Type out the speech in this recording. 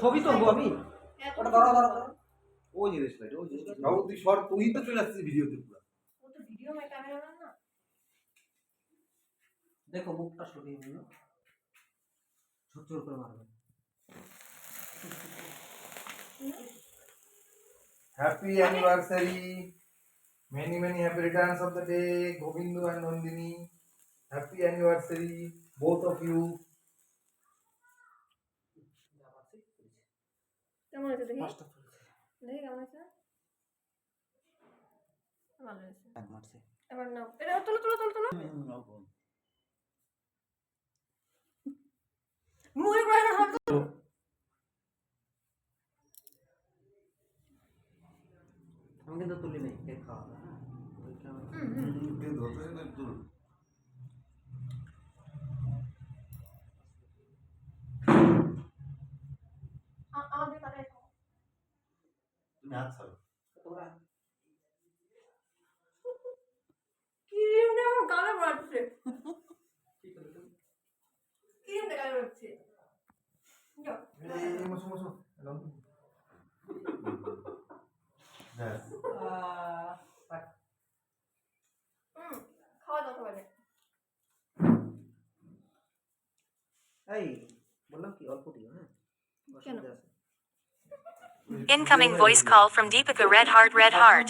ছবি তুলবো আমি। ওটা ধরো ধরো ধরো। ওই যে স্লাইড, ওই যে বাবু তুই শর্ট তুই তো চলে আসছিস ভিডিওতে পুরো। ও তো ভিডিও মে ক্যামেরাম্যান না। দেখো মুখটা সরিয়ে নিও, ঝুরঝুর করে মারবে। Happy anniversary, many many happy returns of the day Gobindu and Nandini. Happy anniversary both of you. কেমন হয়েছে দেখি? পাঁচটা তুলেছে। দেখি কেমন হয়েছে? ভালো হয়েছে। এক মারছে। এবার নাও। এটা তুলো তুলো তুলো তুলো। মুড়ি করে না হাত। আমি কিন্তু তুলি নাই, কেক খাওয়া হবে, হ্যাঁ? তুই ধরতেছিস না তুই। আমাদের পারে খাও। তুমি হাত ছাড়ো। তোমরা ক্রিমটা আমার গালে মারছে। কি করলে তুমি? ক্রিমটা গালে মারছে। যাও। এই মশো মশো এলাম। ব্যাস। থাক। খাওয়া দাও সবাই। এই বললাম কি অল্প দিও, হ্যাঁ? অসুবিধা আছে। Incoming voice call from Deepika Red Heart Red Heart.